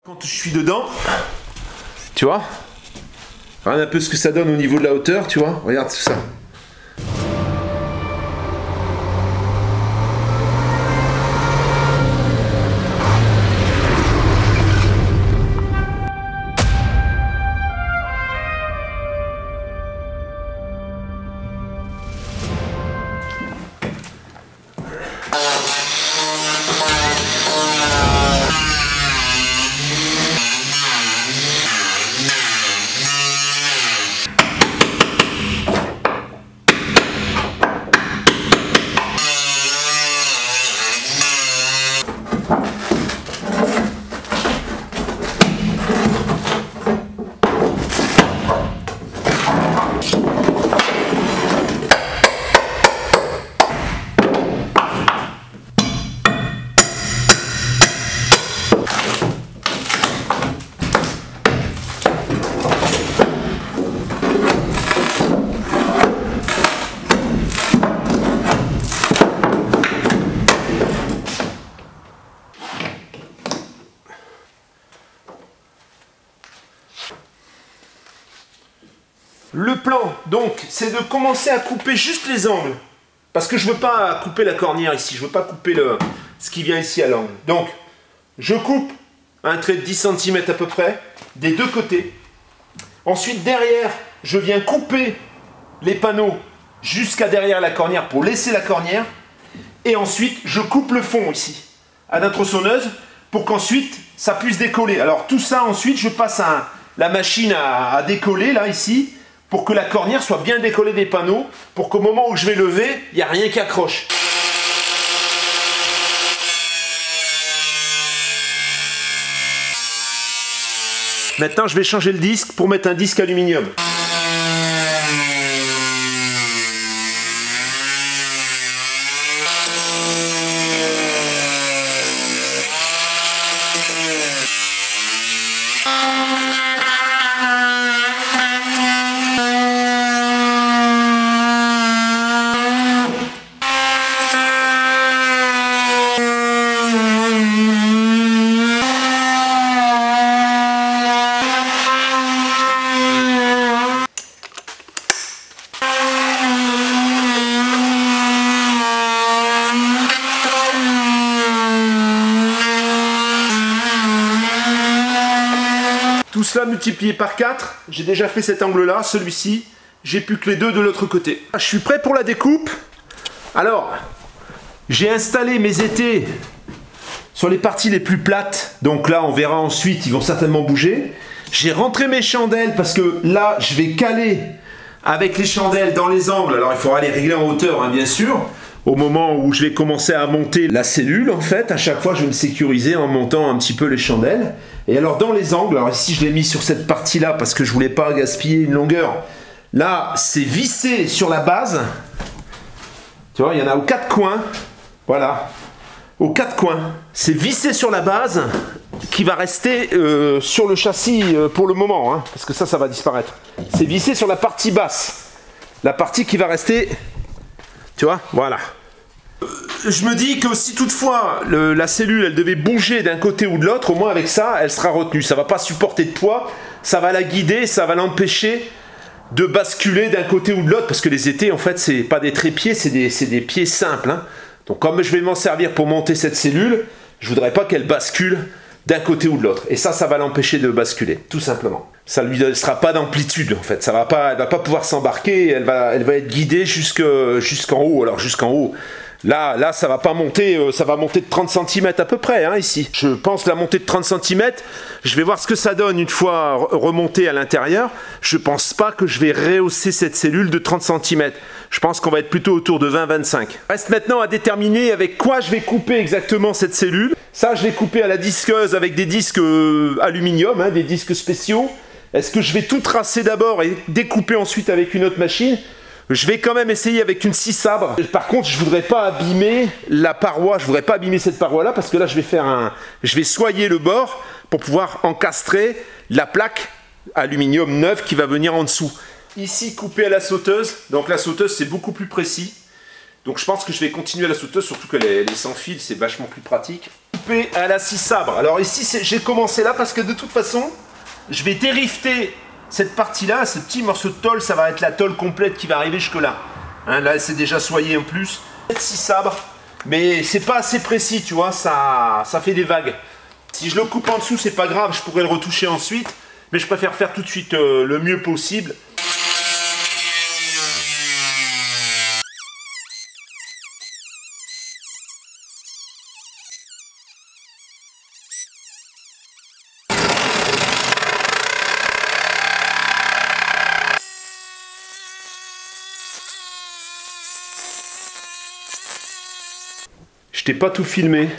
Quand je suis dedans, tu vois, regarde un peu ce que ça donne au niveau de la hauteur, tu vois, regarde tout ça. Le plan, donc, c'est de commencer à couper juste les angles. Parce que je ne veux pas couper la cornière ici, je ne veux pas couper ce qui vient ici à l'angle. Donc, je coupe un trait de 10 cm à peu près, des deux côtés. Ensuite, derrière, je viens couper les panneaux jusqu'à derrière la cornière pour laisser la cornière. Et ensuite, je coupe le fond ici, à la tronçonneuse, pour qu'ensuite, ça puisse décoller. Alors, tout ça, ensuite, je passe la machine à décoller, là, ici, pour que la cornière soit bien décollée des panneaux, pour qu'au moment où je vais lever, il n'y a rien qui accroche. Maintenant, je vais changer le disque pour mettre un disque aluminium. Tout cela multiplié par 4, j'ai déjà fait cet angle-là, celui-ci, j'ai plus que les deux de l'autre côté. Je suis prêt pour la découpe. Alors, j'ai installé mes étais sur les parties les plus plates, donc là on verra ensuite, ils vont certainement bouger. J'ai rentré mes chandelles parce que là, je vais caler avec les chandelles dans les angles. Alors il faudra les régler en hauteur, hein, bien sûr. Au moment où je vais commencer à monter la cellule, en fait, à chaque fois, je vais me sécuriser en montant un petit peu les chandelles. Et alors, dans les angles, alors ici, je l'ai mis sur cette partie-là parce que je voulais pas gaspiller une longueur. Là, c'est vissé sur la base. Tu vois, il y en a aux 4 coins. Voilà. Aux 4 coins. C'est vissé sur la base qui va rester sur le châssis pour le moment, hein, parce que ça va disparaître. C'est vissé sur la partie basse. La partie qui va rester... Tu vois, voilà. Je me dis que si toutefois la cellule elle devait bouger d'un côté ou de l'autre, au moins avec ça, elle sera retenue. Ça va pas supporter de poids, ça va la guider, ça va l'empêcher de basculer d'un côté ou de l'autre, parce que les étais en fait c'est pas des trépieds, c'est des pieds simples. Hein. Donc comme je vais m'en servir pour monter cette cellule, je voudrais pas qu'elle bascule d'un côté ou de l'autre. Et ça va l'empêcher de basculer, tout simplement. Ça lui sera pas d'amplitude en fait. Elle va pas pouvoir s'embarquer. Elle va être guidée jusqu'en haut. Alors jusqu'en haut. Là, ça va pas monter. Ça va monter de 30 cm à peu près hein, ici. Je pense la montée de 30 cm. Je vais voir ce que ça donne une fois remontée à l'intérieur. Je pense pas que je vais rehausser cette cellule de 30 cm. Je pense qu'on va être plutôt autour de 20-25. Reste maintenant à déterminer avec quoi je vais couper exactement cette cellule. Ça, je vais couper à la disqueuse avec des disques aluminium, hein, des disques spéciaux. Est-ce que je vais tout tracer d'abord et découper ensuite avec une autre machine? Je vais quand même essayer avec une scie sabre. Par contre, je voudrais pas abîmer la paroi. Je voudrais pas abîmer cette paroi-là parce que là, je vais soyer le bord pour pouvoir encastrer la plaque aluminium neuve qui va venir en dessous. Ici, coupé à la sauteuse. Donc la sauteuse, c'est beaucoup plus précis. Donc je pense que je vais continuer à la sauteuse, surtout qu'elle est sans fil, c'est vachement plus pratique. découper à la scie sabre. Alors ici, j'ai commencé là parce que de toute façon, je vais dérifter cette partie-là, ce petit morceau de tôle, ça va être la tôle complète qui va arriver jusque là. Hein, là, c'est déjà soyé en plus. Cette scie sabre, mais c'est pas assez précis, tu vois, ça fait des vagues. Si je le coupe en dessous, c'est pas grave, je pourrais le retoucher ensuite, mais je préfère faire tout de suite le mieux possible. Je t'ai pas tout filmé.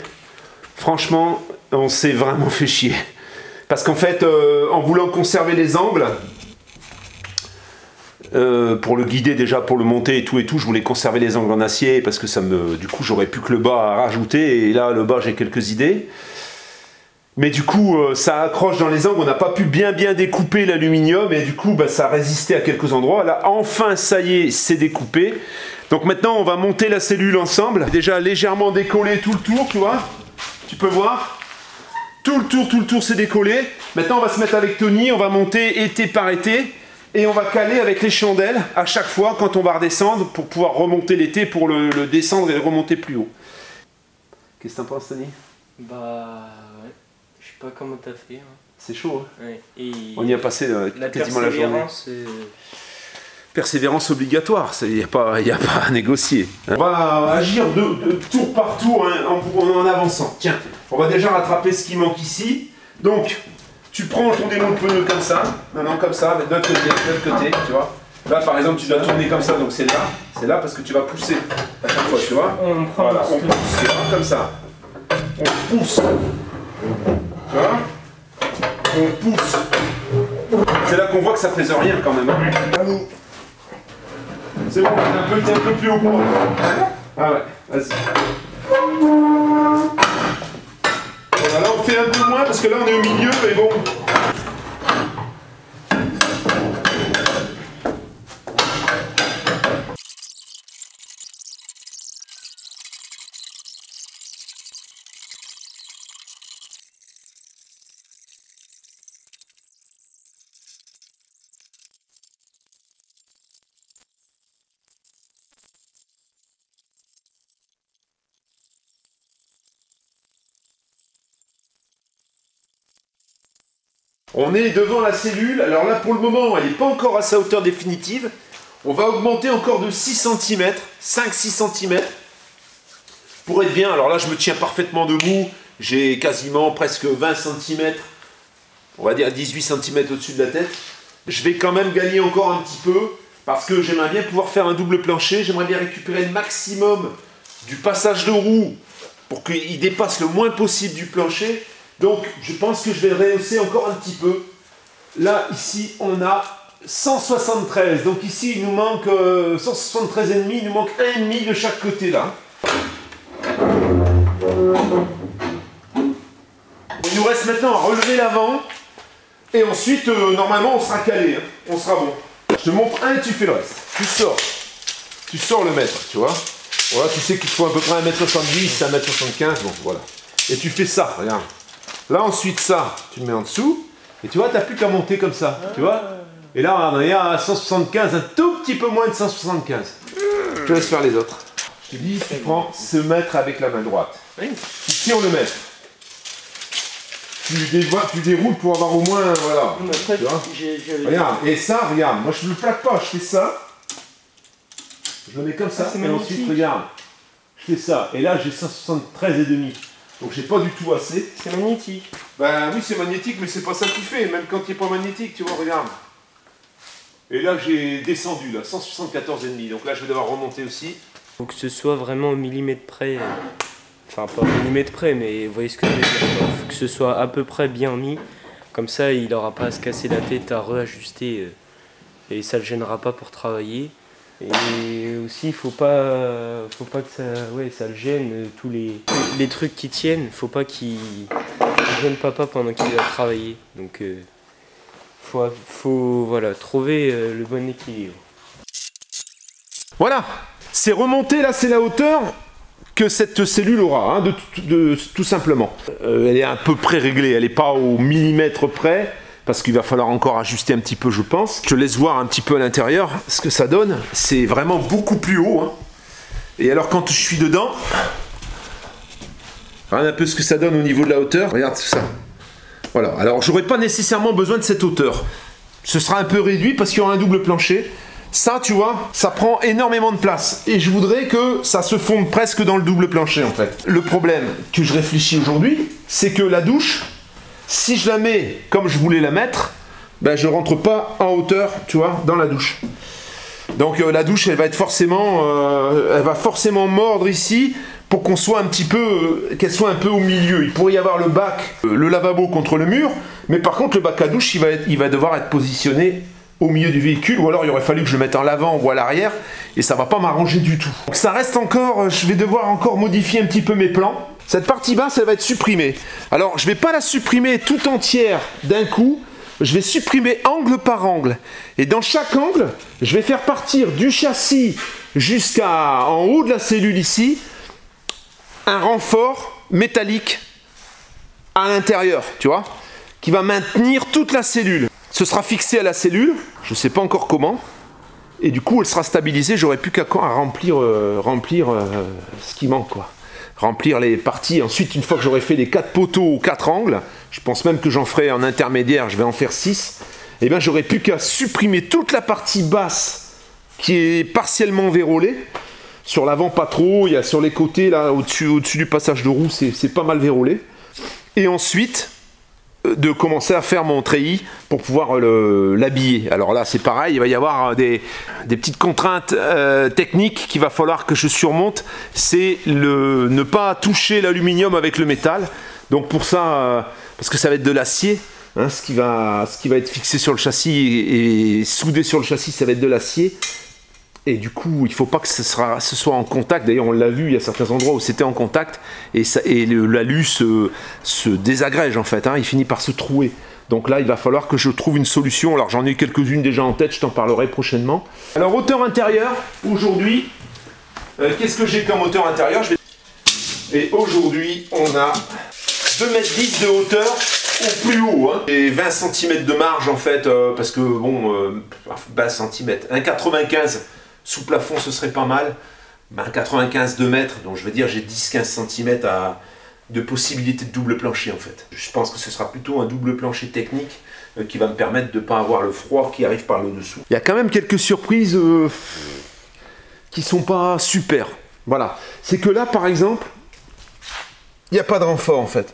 Franchement, on s'est vraiment fait chier. Parce qu'en fait, en voulant conserver les angles, pour le guider déjà, pour le monter et tout, je voulais conserver les angles en acier parce que ça me, du coup, j'aurais plus que le bas à rajouter. Et là, le bas, j'ai quelques idées. Mais du coup, ça accroche dans les angles. On n'a pas pu bien découper l'aluminium et du coup, bah, ça a résisté à quelques endroits. Là, enfin, ça y est, c'est découpé. Donc maintenant, on va monter la cellule ensemble. Déjà légèrement décollé tout le tour, tu vois. Tu peux voir. Tout le tour, c'est décollé. Maintenant, on va se mettre avec Tony. On va monter été par été. Et on va caler avec les chandelles à chaque fois quand on va redescendre pour pouvoir remonter l'été pour le descendre et le remonter plus haut. Qu'est-ce que t'en penses, Tony? Bah ouais, je sais pas comment t'as fait. Hein. C'est chaud, hein. Ouais. Et on y a passé quasiment la journée. Persévérance obligatoire, il n'y a pas à négocier. Hein. On va agir de tour par tour hein, en avançant. Tiens, on va déjà rattraper ce qui manque ici. Donc, tu prends ton démon de pneu comme ça, non, comme ça, de l'autre côté, tu vois. Là, par exemple, tu dois tourner comme ça, donc c'est là parce que tu vas pousser à chaque fois, tu vois. On prend voilà, on pousse, tu vois, comme ça. On pousse. Tu vois. On pousse. C'est là qu'on voit que ça pèse rien quand même. Hein. C'est bon, t'es un peu plus haut pour moi. Ah ouais, vas-y. Voilà, là on fait un peu moins parce que là on est au milieu, mais bon. On est devant la cellule, alors là pour le moment elle n'est pas encore à sa hauteur définitive. On va augmenter encore de 6 cm, 5-6 cm pour être bien. Alors là je me tiens parfaitement debout, j'ai quasiment presque 20 cm, on va dire 18 cm au-dessus de la tête. Je vais quand même gagner encore un petit peu parce que j'aimerais bien pouvoir faire un double plancher, j'aimerais bien récupérer le maximum du passage de roue pour qu'il dépasse le moins possible du plancher. Donc, je pense que je vais rehausser encore un petit peu. Là, ici, on a 173. Donc ici, il nous manque 173,5. Il nous manque 1,5 de chaque côté, là. Il nous reste maintenant à relever l'avant. Et ensuite, normalement, on sera calé. Hein. On sera bon. Je te montre un et tu fais le reste. Tu sors. Tu sors le mètre, tu vois. Voilà, tu sais qu'il faut à peu près 1m70, 1m75. Bon, voilà. Et tu fais ça, regarde. Là, ensuite, ça, tu le mets en dessous. Et tu vois, tu n'as plus qu'à monter comme ça. Tu vois. Et là, regarde, on est à 175, un tout petit peu moins de 175. Je te laisse faire les autres. Je te dis, tu prends ce mètre avec la main droite. Tu tires le mètre. Tu déroules pour avoir au moins, voilà. Après, tu vois. Regarde, et ça, regarde, moi je ne le plaque pas, je fais ça. Je le mets comme ça, et ensuite, regarde, je fais ça. Et là, j'ai 173,5. Donc j'ai pas du tout assez. C'est magnétique. Ben oui, c'est magnétique, mais c'est pas ça qui fait, même quand il n'est pas magnétique, tu vois, regarde. Et là, j'ai descendu, là, 174,5. Donc là, je vais devoir remonter aussi. Faut que ce soit vraiment au millimètre près. Enfin, pas au millimètre près, mais vous voyez ce que je veux dire. Faut que ce soit à peu près bien mis. Comme ça, il n'aura pas à se casser la tête à réajuster. Et ça ne le gênera pas pour travailler. Et aussi, faut pas que ça le gêne, tous les trucs qui tiennent, faut pas qu'il gêne papa pendant qu'il va travailler. Donc, faut voilà, trouver le bon équilibre. Voilà, c'est remonté, là c'est la hauteur que cette cellule aura, hein, tout simplement. Elle est à peu près réglée, elle n'est pas au millimètre près, parce qu'il va falloir encore ajuster un petit peu, je pense. Je laisse voir un petit peu à l'intérieur ce que ça donne. C'est vraiment beaucoup plus haut, hein. Et alors quand je suis dedans, regarde un peu ce que ça donne au niveau de la hauteur. Regarde tout ça. Voilà, alors j'aurais pas nécessairement besoin de cette hauteur. Ce sera un peu réduit parce qu'il y aura un double plancher. Ça, tu vois, ça prend énormément de place. Et je voudrais que ça se fonde presque dans le double plancher, en fait. Le problème que je réfléchis aujourd'hui, c'est que la douche, si je la mets comme je voulais la mettre, ben je rentre pas en hauteur, tu vois, dans la douche. Donc la douche, elle va être forcément, elle va forcément mordre ici pour qu'on soit un petit peu, qu'elle soit un peu au milieu. Il pourrait y avoir le bac, le lavabo contre le mur, mais par contre le bac à douche, il va devoir être positionné au milieu du véhicule, ou alors il aurait fallu que je le mette en l'avant ou à l'arrière, et ça va pas m'arranger du tout. Donc ça reste encore, je vais devoir encore modifier un petit peu mes plans. Cette partie basse, elle va être supprimée. Alors je vais pas la supprimer tout entière d'un coup, je vais supprimer angle par angle. Et dans chaque angle, je vais faire partir du châssis jusqu'en haut de la cellule ici, un renfort métallique à l'intérieur, tu vois, qui va maintenir toute la cellule. Ce sera fixé à la cellule, je ne sais pas encore comment, et du coup elle sera stabilisée, j'aurai plus qu'à remplir ce qui manque, quoi. Remplir les parties. Ensuite, une fois que j'aurai fait les 4 poteaux aux 4 angles, je pense même que j'en ferai en intermédiaire, je vais en faire 6, et bien j'aurai plus qu'à supprimer toute la partie basse qui est partiellement vérolée. Sur l'avant pas trop, il y a sur les côtés, là, au-dessus du passage de roue, c'est pas mal vérolé. Et ensuite, de commencer à faire mon treillis pour pouvoir l'habiller. Alors là, c'est pareil, il va y avoir des petites contraintes techniques qu'il va falloir que je surmonte. C'est ne pas toucher l'aluminium avec le métal. Donc pour ça, parce que ça va être de l'acier, hein, ce qui va être fixé sur le châssis et soudé sur le châssis, ça va être de l'acier. Et du coup, il ne faut pas que ce soit en contact. D'ailleurs, on l'a vu, il y a certains endroits où c'était en contact. Et l'alu se désagrège, en fait. Hein, il finit par se trouer. Donc là, il va falloir que je trouve une solution. Alors, j'en ai quelques-unes déjà en tête. Je t'en parlerai prochainement. Alors, hauteur intérieure, aujourd'hui, qu'est-ce que j'ai comme hauteur intérieure? Et aujourd'hui, on a 2,10 m de hauteur au plus haut. Hein. Et 20 cm de marge, en fait, parce que, bon, 20 cm. 1,95 sous plafond, ce serait pas mal. Ben, 95 2 mètres, donc je veux dire j'ai 10-15 cm de possibilité de double plancher en fait. Je pense que ce sera plutôt un double plancher technique qui va me permettre de ne pas avoir le froid qui arrive par le dessous. Il y a quand même quelques surprises qui sont pas super. Voilà, c'est que là par exemple, il n'y a pas de renfort en fait.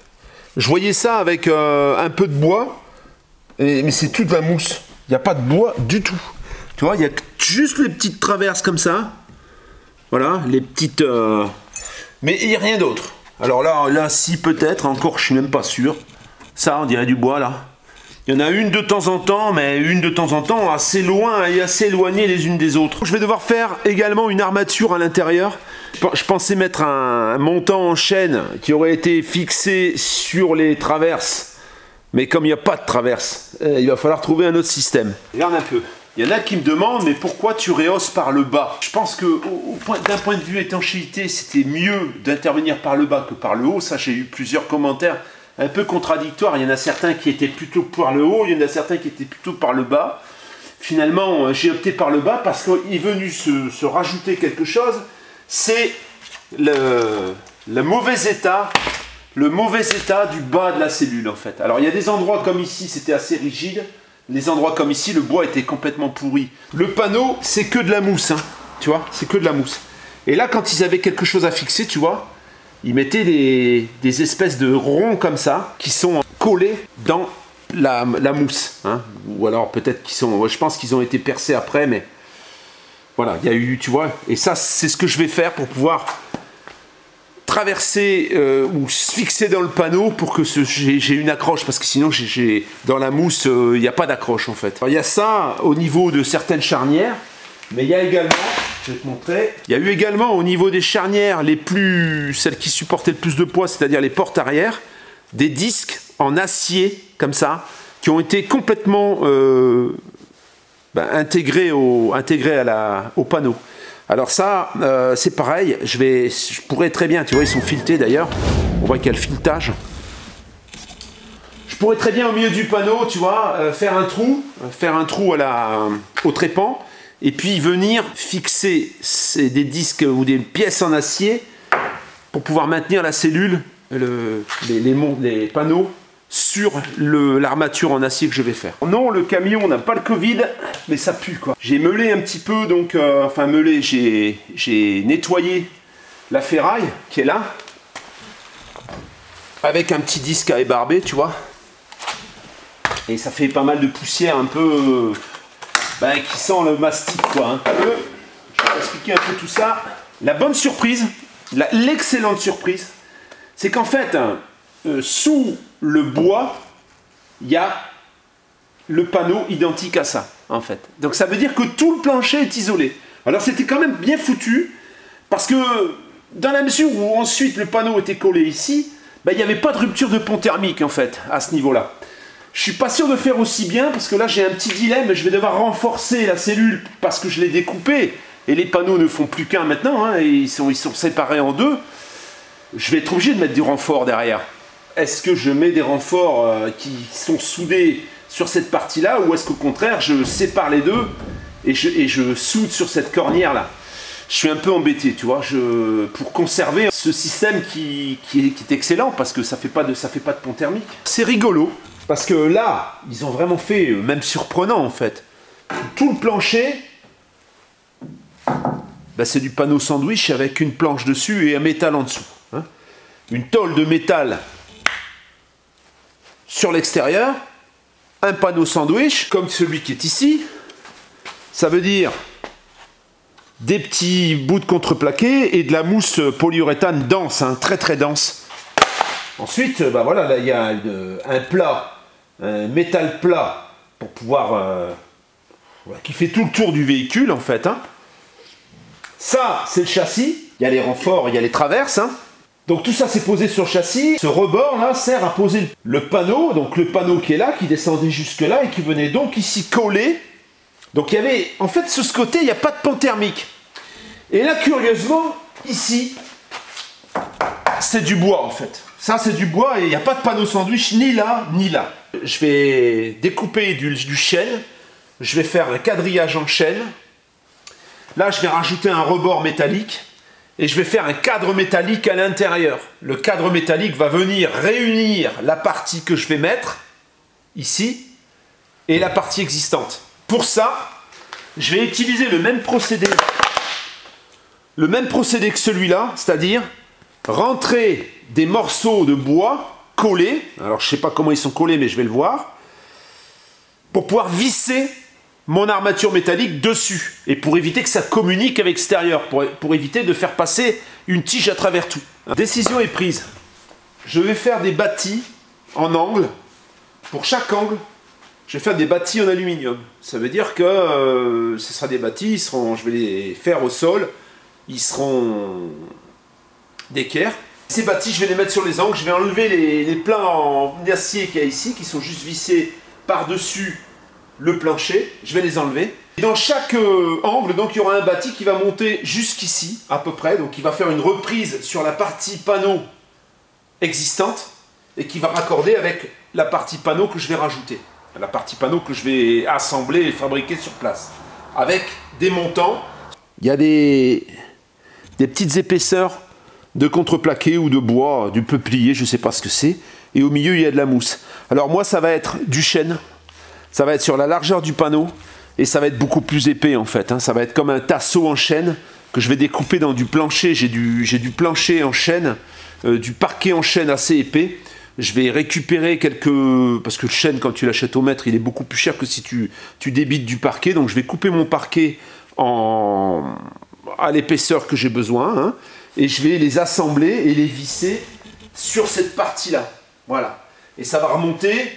Je voyais ça avec un peu de bois, mais c'est toute la mousse. Il n'y a pas de bois du tout. Tu vois, il y a juste les petites traverses comme ça. Voilà, les petites... Mais il n'y a rien d'autre. Alors là, si peut-être, encore, je suis même pas sûr. Ça, on dirait du bois, là. Il y en a une de temps en temps, mais une de temps en temps assez loin et assez éloignées les unes des autres. Je vais devoir faire également une armature à l'intérieur. Je pensais mettre un montant en chaîne qui aurait été fixé sur les traverses. Mais comme il n'y a pas de traverse, il va falloir trouver un autre système. Regarde un peu. Il y en a qui me demandent, mais pourquoi tu rehausses par le bas? Je pense que d'un point de vue étanchéité, c'était mieux d'intervenir par le bas que par le haut. Ça, j'ai eu plusieurs commentaires un peu contradictoires. Il y en a certains qui étaient plutôt par le haut, il y en a certains qui étaient plutôt par le bas. Finalement, j'ai opté par le bas parce qu'il est venu se rajouter quelque chose. C'est le mauvais état du bas de la cellule, en fait. Alors, il y a des endroits comme ici, c'était assez rigide. Les endroits comme ici, le bois était complètement pourri. Le panneau, c'est que de la mousse, hein, tu vois, c'est que de la mousse. Et là, quand ils avaient quelque chose à fixer, tu vois, ils mettaient des espèces de ronds comme ça, qui sont collés dans la mousse. Hein. Ou alors peut-être qu'ils sont... Je pense qu'ils ont été percés après, mais... Voilà, il y a eu, tu vois. Et ça, c'est ce que je vais faire pour pouvoir traverser ou se fixer dans le panneau pour que j'ai une accroche, parce que sinon dans la mousse il n'y a pas d'accroche en fait. Il y a ça au niveau de certaines charnières, mais il y a également, je vais te montrer, il y a eu également au niveau des charnières celles qui supportaient le plus de poids, c'est-à-dire les portes arrière, des disques en acier comme ça, qui ont été complètement intégrés au panneau. Alors ça, c'est pareil, je pourrais très bien, tu vois, ils sont filetés d'ailleurs, on voit qu'il y a le filetage. Je pourrais très bien au milieu du panneau, tu vois, faire un trou au trépan, et puis venir fixer des disques ou des pièces en acier pour pouvoir maintenir la cellule, les panneaux sur l'armature en acier que je vais faire. Non, le camion n'a pas le Covid, mais ça pue quoi. J'ai meulé un petit peu, donc, enfin meulé, j'ai nettoyé la ferraille qui est là, avec un petit disque à ébarber, tu vois. Et ça fait pas mal de poussière un peu qui sent le mastic quoi. Hein. Je vais t'expliquer un peu tout ça. La bonne surprise, l'excellente surprise, c'est qu'en fait, sous le bois, il y a le panneau identique à ça, en fait. Donc ça veut dire que tout le plancher est isolé. Alors c'était quand même bien foutu, parce que dans la mesure où ensuite le panneau était collé ici, il n'y avait pas de rupture de pont thermique, en fait, à ce niveau-là. Je suis pas sûr de faire aussi bien, parce que là j'ai un petit dilemme, je vais devoir renforcer la cellule, parce que je l'ai découpée, et les panneaux ne font plus qu'un maintenant, hein, et ils sont séparés en deux. Je vais être obligé de mettre du renfort derrière. Est-ce que je mets des renforts qui sont soudés sur cette partie-là, ou est-ce qu'au contraire je sépare les deux et je soude sur cette cornière-là? Je suis un peu embêté, tu vois, pour conserver ce système qui est excellent, parce que ça fait pas de pont thermique. C'est rigolo, parce que là, ils ont vraiment fait, même surprenant en fait. Tout le plancher, c'est du panneau sandwich avec une planche dessus et un métal en dessous. Hein. Une tôle de métal sur l'extérieur, un panneau sandwich comme celui qui est ici. Ça veut dire des petits bouts de contreplaqué et de la mousse polyuréthane dense, hein, très très dense. Ensuite, voilà, là il y a un plat, un métal plat pour pouvoir qui fait tout le tour du véhicule en fait. Hein. Ça, c'est le châssis. Il y a les renforts, il y a les traverses. Hein. Donc tout ça c'est posé sur le châssis. Ce rebord là sert à poser le panneau, donc le panneau qui est là, qui descendait jusque là et qui venait donc ici coller. Donc il y avait, en fait sur ce côté il n'y a pas de pont thermique. Et là curieusement, ici, c'est du bois en fait. Ça c'est du bois et il n'y a pas de panneau sandwich ni là ni là. Je vais découper du chêne, je vais faire un quadrillage en chêne. Là je vais rajouter un rebord métallique. Et je vais faire un cadre métallique à l'intérieur. Le cadre métallique va venir réunir la partie que je vais mettre, ici, et la partie existante. Pour ça, je vais utiliser le même procédé que celui-là, c'est-à-dire rentrer des morceaux de bois collés, alors je ne sais pas comment ils sont collés, mais je vais le voir, pour pouvoir visser mon armature métallique dessus, et pour éviter que ça communique avec l'extérieur, pour éviter de faire passer une tige à travers tout. Décision est prise. Je vais faire des bâtis en angle. Pour chaque angle, je vais faire des bâtis en aluminium. Ça veut dire que ce sera des bâtis, je vais les faire au sol, ils seront d'équerre. Ces bâtis, je vais les mettre sur les angles, je vais enlever les plats en acier qu'il y a ici, qui sont juste vissés par-dessus le plancher, je vais les enlever. Et dans chaque angle, donc il y aura un bâti qui va monter jusqu'ici, à peu près, donc il va faire une reprise sur la partie panneau existante, et qui va raccorder avec la partie panneau que je vais rajouter. La partie panneau que je vais assembler et fabriquer sur place. Avec des montants. Il y a des petites épaisseurs de contreplaqué ou de bois, du peuplier, je ne sais pas ce que c'est. Et au milieu, il y a de la mousse. Alors moi, ça va être du chêne. Ça va être sur la largeur du panneau et ça va être beaucoup plus épais en fait. Hein. Ça va être comme un tasseau en chêne que je vais découper dans du plancher. J'ai du plancher en chêne, du parquet en chêne assez épais. Je vais récupérer quelques... Parce que le chêne, quand tu l'achètes au mètre, il est beaucoup plus cher que si tu débites du parquet. Donc je vais couper mon parquet à l'épaisseur que j'ai besoin. Hein, et je vais les assembler et les visser sur cette partie-là. Voilà. Et ça va remonter...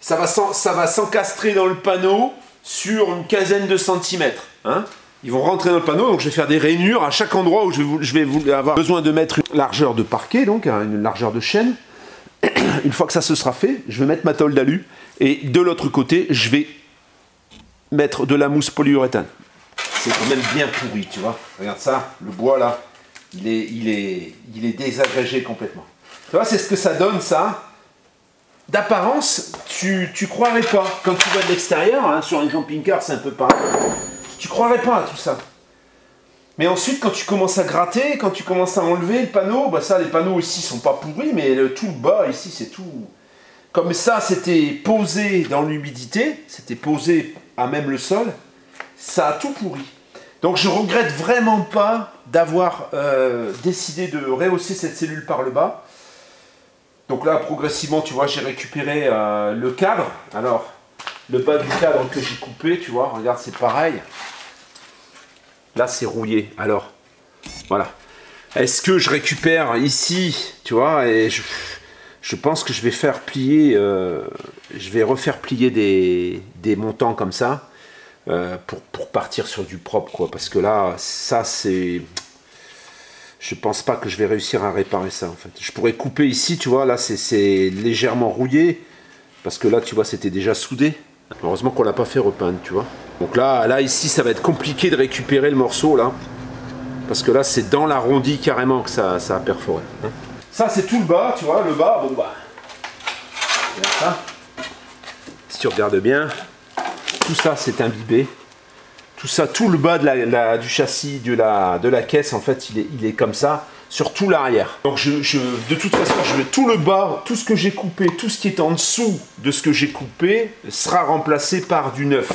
Ça va s'encastrer dans le panneau sur une quinzaine de centimètres. Hein. Ils vont rentrer dans le panneau, donc je vais faire des rainures à chaque endroit où je vais avoir besoin de mettre une largeur de parquet, donc une largeur de chêne. Une fois que ça se sera fait, je vais mettre ma tôle d'alu et de l'autre côté, je vais mettre de la mousse polyuréthane. c'est quand même bien pourri, tu vois. Regarde ça, le bois là, il est désagrégé complètement. Tu vois, c'est ce que ça donne, ça. D'apparence, tu croirais pas. Quand tu vois de l'extérieur, hein, sur un camping-car, c'est un peu pareil. Tu croirais pas à tout ça. Mais ensuite, quand tu commences à gratter, quand tu commences à enlever le panneau, bah ça, les panneaux ici sont pas pourris, mais tout le bas ici, c'est tout. Comme ça, c'était posé dans l'humidité, c'était posé à même le sol, ça a tout pourri. Donc, je regrette vraiment pas d'avoir décidé de rehausser cette cellule par le bas. Donc là, progressivement, tu vois, j'ai récupéré le cadre. Alors, le bas du cadre que j'ai coupé, tu vois, regarde, c'est pareil. Là, c'est rouillé. Alors, voilà. Est-ce que je récupère ici, tu vois, et je pense que je vais faire plier, je vais refaire plier des montants comme ça pour partir sur du propre, quoi. Parce que là, ça, c'est... Je pense pas que je vais réussir à réparer ça, en fait. Je pourrais couper ici, tu vois, là, c'est légèrement rouillé. Parce que là, tu vois, c'était déjà soudé. Heureusement qu'on l'a pas fait repeindre, tu vois. Donc là, ici, ça va être compliqué de récupérer le morceau, là. Parce que là, c'est dans l'arrondi carrément que ça a perforé. Hein. Ça, c'est tout le bas, tu vois. Le bas, bon, bah... Regarde ça. Si tu regardes bien, tout ça, c'est imbibé. Tout ça, tout le bas du châssis, de la caisse, en fait, il est comme ça, sur tout l'arrière. Donc, de toute façon, je mets tout le bas, tout ce que j'ai coupé, tout ce qui est en dessous de ce que j'ai coupé, sera remplacé par du neuf.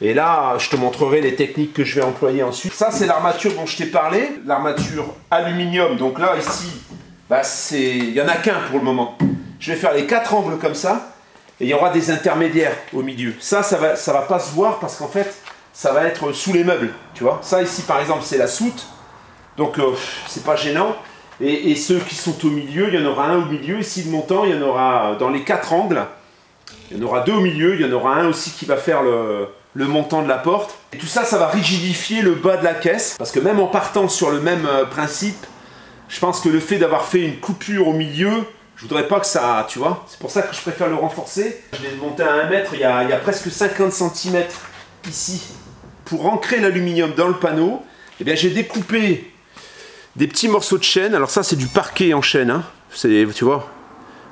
Et là, je te montrerai les techniques que je vais employer ensuite. Ça, c'est l'armature dont je t'ai parlé, l'armature aluminium. Donc là, ici, bah, il n'y en a qu'un pour le moment. Je vais faire les 4 angles comme ça, et il y aura des intermédiaires au milieu. Ça va pas se voir parce qu'en fait, ça va être sous les meubles, tu vois. Ça ici par exemple c'est la soute, donc c'est pas gênant. Et ceux qui sont au milieu, il y en aura un au milieu. Ici le montant, il y en aura dans les 4 angles. Il y en aura 2 au milieu, il y en aura un aussi qui va faire le montant de la porte. Et tout ça, ça va rigidifier le bas de la caisse. Parce que même en partant sur le même principe, je pense que le fait d'avoir fait une coupure au milieu, je voudrais pas que ça, tu vois. C'est pour ça que je préfère le renforcer. Je l'ai monté à 1 mètre, il y a presque 50 cm ici. Pour ancrer l'aluminium dans le panneau, eh bien j'ai découpé des petits morceaux de chaîne. Alors ça c'est du parquet en chaîne, hein. Tu vois,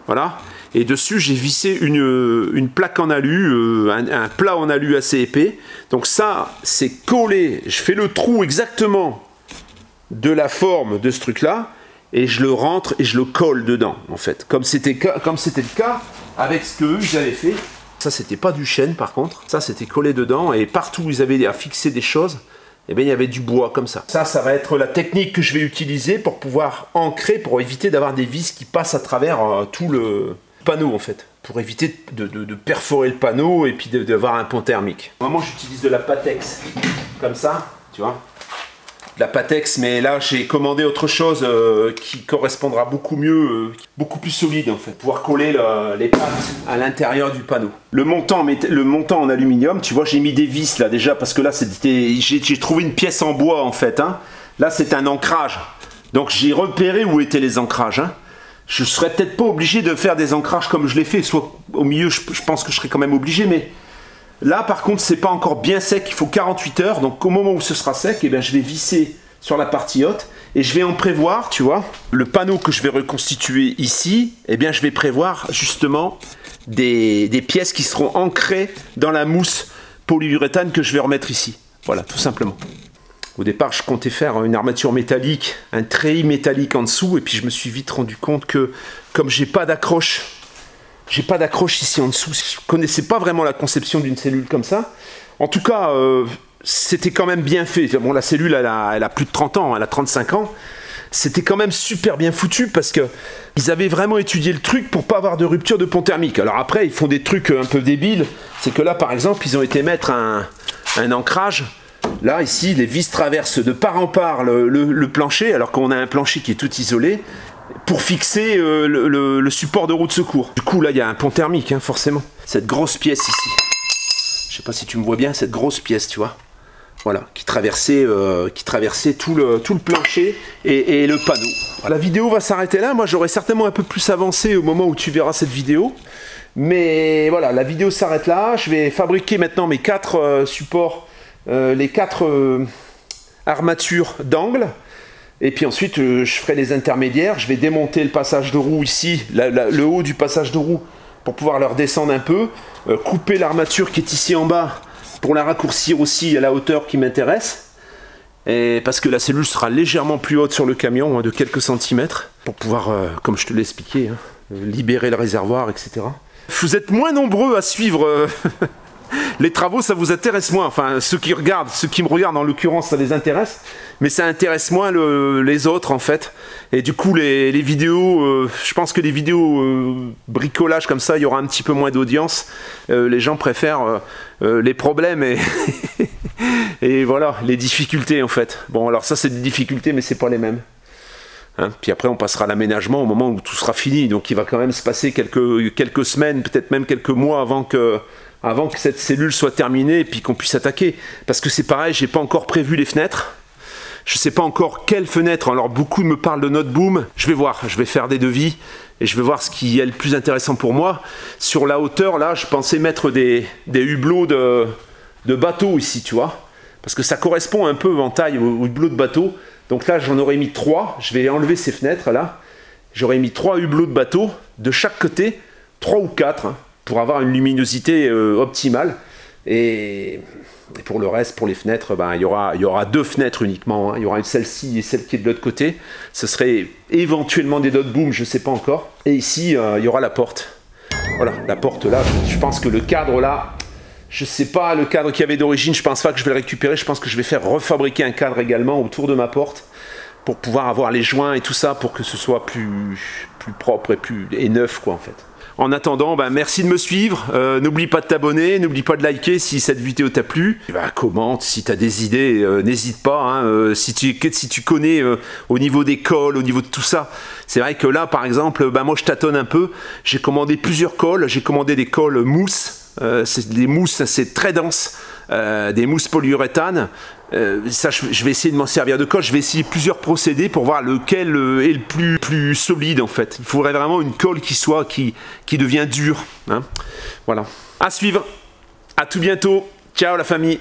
voilà. Et dessus j'ai vissé une plaque en alu, un plat en alu assez épais. Donc ça c'est collé, je fais le trou exactement de la forme de ce truc là, et je le rentre et je le colle dedans en fait. Comme c'était le cas avec ce qu'eux ils avaient fait. Ça, c'était pas du chêne par contre. Ça, c'était collé dedans. Et partout où ils avaient à fixer des choses, eh bien, il y avait du bois comme ça. Ça va être la technique que je vais utiliser pour pouvoir ancrer, pour éviter d'avoir des vis qui passent à travers tout le panneau en fait. Pour éviter de perforer le panneau et puis d'avoir un pont thermique. Au moment, j'utilise de la Patex comme ça, tu vois. La Patex, mais là j'ai commandé autre chose qui correspondra beaucoup mieux, beaucoup plus solide en fait, pouvoir coller les pattes à l'intérieur du panneau. Le montant en aluminium, tu vois, j'ai mis des vis là déjà parce que là j'ai trouvé une pièce en bois en fait. Hein. Là c'est un ancrage, donc j'ai repéré où étaient les ancrages. Hein. Je serais peut-être pas obligé de faire des ancrages comme je l'ai fait, soit au milieu je pense que je serais quand même obligé, mais là par contre c'est pas encore bien sec, il faut 48 heures, donc au moment où ce sera sec, eh bien, je vais visser sur la partie haute et je vais en prévoir, tu vois, le panneau que je vais reconstituer ici, eh bien je vais prévoir justement des pièces qui seront ancrées dans la mousse polyuréthane que je vais remettre ici. Voilà, tout simplement. Au départ, je comptais faire une armature métallique, un treillis métallique en dessous, et puis je me suis vite rendu compte que comme j'ai pas d'accroche ici en dessous, je connaissais pas vraiment la conception d'une cellule comme ça. En tout cas, c'était quand même bien fait. Bon, la cellule, elle a plus de 30 ans, elle a 35 ans. C'était quand même super bien foutu parce que ils avaient vraiment étudié le truc pour pas avoir de rupture de pont thermique. Alors après, ils font des trucs un peu débiles. C'est que là, par exemple, ils ont été mettre un ancrage. Là, ici, les vis traversent de part en part le plancher, alors qu'on a un plancher qui est tout isolé, pour fixer le support de roue de secours. Du coup, là, il y a un pont thermique, hein, forcément. Cette grosse pièce ici. Je sais pas si tu me vois bien, cette grosse pièce, tu vois. Voilà, qui traversait tout le plancher et le panneau. La vidéo va s'arrêter là. Moi, j'aurais certainement un peu plus avancé au moment où tu verras cette vidéo. Mais voilà, la vidéo s'arrête là. Je vais fabriquer maintenant mes 4 supports les 4 armatures d'angle. Et puis ensuite, je ferai les intermédiaires. Je vais démonter le passage de roue ici, le haut du passage de roue, pour pouvoir le redescendre un peu. Couper l'armature qui est ici en bas pour la raccourcir aussi à la hauteur qui m'intéresse. Et parce que la cellule sera légèrement plus haute sur le camion, de quelques centimètres, pour pouvoir, comme je te l'ai expliqué, hein, libérer le réservoir, etc. Vous êtes moins nombreux à suivre les travaux, ça vous intéresse moins. Enfin, ceux qui me regardent en l'occurrence, ça les intéresse. Mais ça intéresse moins les autres en fait. Et du coup, les vidéos, je pense que les vidéos bricolage comme ça, il y aura un petit peu moins d'audience. Les gens préfèrent les problèmes et voilà, les difficultés en fait. Bon, alors ça c'est des difficultés, mais c'est pas les mêmes. Hein, puis après on passera à l'aménagement au moment où tout sera fini. Donc il va quand même se passer quelques semaines, peut-être même quelques mois avant que cette cellule soit terminée et puis qu'on puisse attaquer. Parce que c'est pareil, j'ai pas encore prévu les fenêtres. Je sais pas encore quelle fenêtre. Alors beaucoup me parlent de Noteboom. Je vais voir, je vais faire des devis et je vais voir ce qui est le plus intéressant pour moi. Sur la hauteur, là, je pensais mettre des hublots de bateau ici, tu vois. Parce que ça correspond un peu en taille aux hublots de bateau. Donc là, j'en aurais mis 3. Je vais enlever ces fenêtres là. J'aurais mis 3 hublots de bateau de chaque côté, 3 ou 4, hein, pour avoir une luminosité optimale. Et pour le reste, pour les fenêtres, ben, il y aura 2 fenêtres uniquement. Hein. Il y aura celle-ci et celle qui est de l'autre côté. Ce serait éventuellement des Noteboom, je ne sais pas encore. Et ici, il y aura la porte. Voilà, la porte là, je pense que le cadre là, je ne sais pas, le cadre qu'il y avait d'origine, je ne pense pas que je vais le récupérer. Je pense que je vais faire refabriquer un cadre également autour de ma porte pour pouvoir avoir les joints et tout ça pour que ce soit plus propre et neuf quoi en fait. En attendant, ben, merci de me suivre, n'oublie pas de t'abonner, n'oublie pas de liker si cette vidéo t'a plu. Ben, commente, si tu as des idées, n'hésite pas, hein, si tu connais au niveau des cols, au niveau de tout ça. C'est vrai que là, par exemple, ben, moi je tâtonne un peu, j'ai commandé plusieurs cols, j'ai commandé des cols mousse, c'est des mousses, c'est très dense, des mousses polyuréthane. Ça, je vais essayer de m'en servir de colle. Je vais essayer plusieurs procédés pour voir lequel est le plus solide en fait. Il faudrait vraiment une colle qui devient dure. Hein. Voilà. À suivre. À tout bientôt. Ciao la famille.